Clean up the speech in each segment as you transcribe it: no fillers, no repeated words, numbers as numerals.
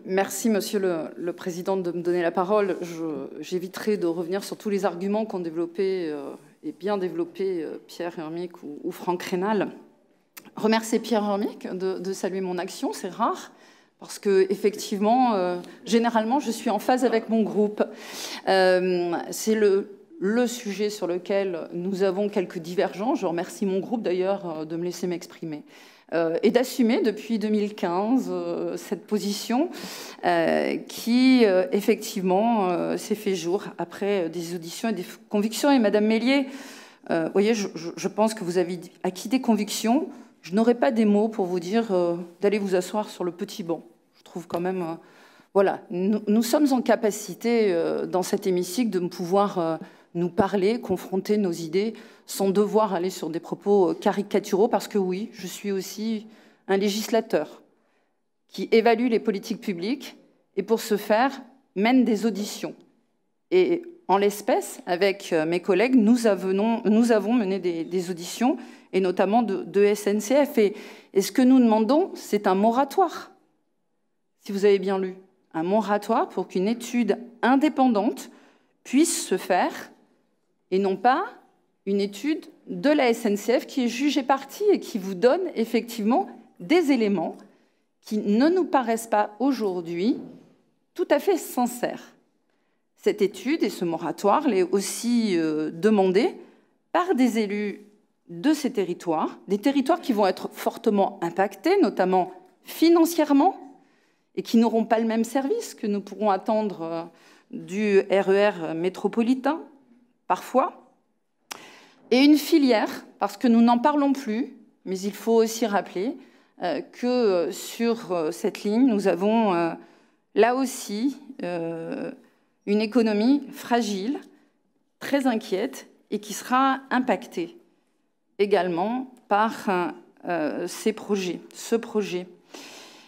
Merci, Monsieur le Président, de me donner la parole. J'éviterai de revenir sur tous les arguments qu'ont développé et bien développé Pierre Hermic ou Franck Rénal. Remercier Pierre Hermic de saluer mon action, c'est rare, parce que effectivement, généralement, je suis en phase avec mon groupe. C'est le sujet sur lequel nous avons quelques divergences. Je remercie mon groupe d'ailleurs de me laisser m'exprimer. Et d'assumer depuis 2015 cette position qui, effectivement, s'est fait jour après des auditions et des convictions. Et Madame Mélier, vous voyez, je pense que vous avez acquis des convictions. Je n'aurai pas des mots pour vous dire d'aller vous asseoir sur le petit banc. Je trouve quand même... voilà, nous sommes en capacité, dans cet hémicycle, de pouvoir... nous parler, confronter nos idées, sans devoir aller sur des propos caricaturaux, parce que oui, je suis aussi un législateur qui évalue les politiques publiques et pour ce faire, mène des auditions. Et en l'espèce, avec mes collègues, nous avons mené des auditions, et notamment de SNCF. Et ce que nous demandons, c'est un moratoire, si vous avez bien lu, un moratoire pour qu'une étude indépendante puisse se faire, et non pas une étude de la SNCF qui est jugée partie et qui vous donne effectivement des éléments qui ne nous paraissent pas aujourd'hui tout à fait sincères. Cette étude et ce moratoire l'est aussi demandé par des élus de ces territoires, des territoires qui vont être fortement impactés, notamment financièrement, et qui n'auront pas le même service que nous pourrons attendre du RER métropolitain, parfois, et une filière, parce que nous n'en parlons plus, mais il faut aussi rappeler que sur cette ligne, nous avons là aussi une économie fragile, très inquiète, et qui sera impactée également par ce projet.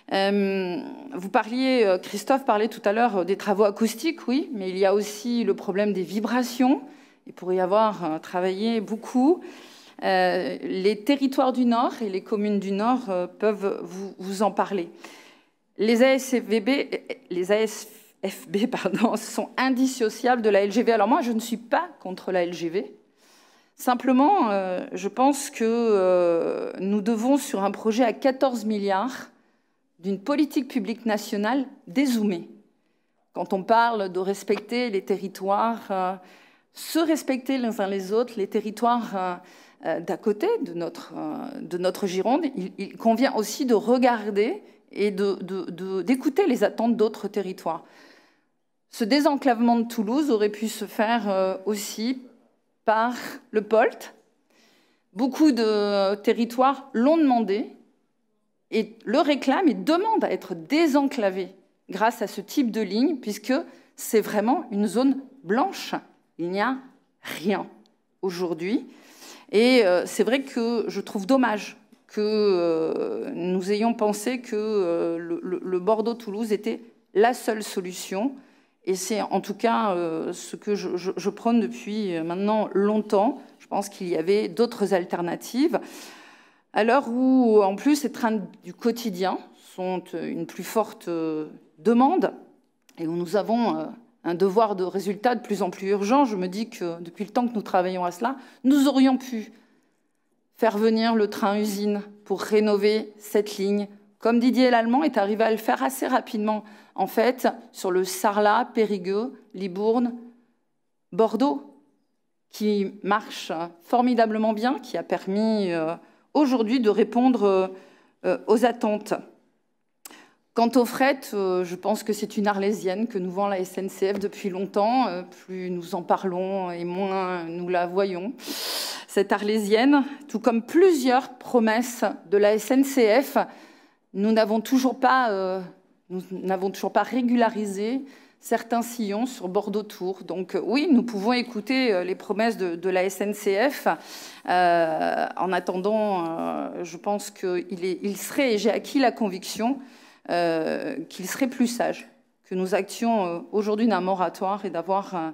Vous parliez, Christophe parlait tout à l'heure des travaux acoustiques, oui, mais il y a aussi le problème des vibrations. Il pourrait y avoir travaillé beaucoup. Les territoires du Nord et les communes du Nord peuvent vous en parler. Les ASFB sont indissociables de la LGV. Alors moi, je ne suis pas contre la LGV. Simplement, je pense que nous devons, sur un projet à 14 milliards d'une politique publique nationale, dézoomer. Quand on parle de respecter les territoires... se respecter les uns les autres, les territoires d'à côté de notre Gironde, il convient aussi de regarder et d'écouter les attentes d'autres territoires. Ce désenclavement de Toulouse aurait pu se faire aussi par le POLT. Beaucoup de territoires l'ont demandé et le réclament et demandent à être désenclavés grâce à ce type de ligne, puisque c'est vraiment une zone blanche. Il n'y a rien aujourd'hui. Et c'est vrai que je trouve dommage que nous ayons pensé que le Bordeaux-Toulouse était la seule solution. Et c'est en tout cas ce que je prône depuis maintenant longtemps. Je pense qu'il y avait d'autres alternatives. À l'heure où, en plus, ces trains du quotidien sont une plus forte demande et où nous avons... un devoir de résultat de plus en plus urgent, je me dis que depuis le temps que nous travaillons à cela, nous aurions pu faire venir le train-usine pour rénover cette ligne, comme Didier Lallemand est arrivé à le faire assez rapidement, en fait, sur le Sarlat, Périgueux, Libourne, Bordeaux, qui marche formidablement bien, qui a permis aujourd'hui de répondre aux attentes. Quant au fret, je pense que c'est une arlésienne que nous vend la SNCF depuis longtemps. Plus nous en parlons et moins nous la voyons. Cette arlésienne, tout comme plusieurs promesses de la SNCF, nous n'avons toujours pas régularisé certains sillons sur Bordeaux-Tours. Donc oui, nous pouvons écouter les promesses de la SNCF. En attendant, je pense qu'il serait, et j'ai acquis la conviction, qu'il serait plus sage que nous actions aujourd'hui d'un moratoire et d'avoir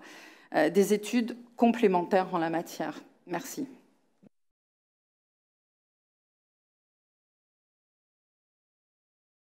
des études complémentaires en la matière. Merci.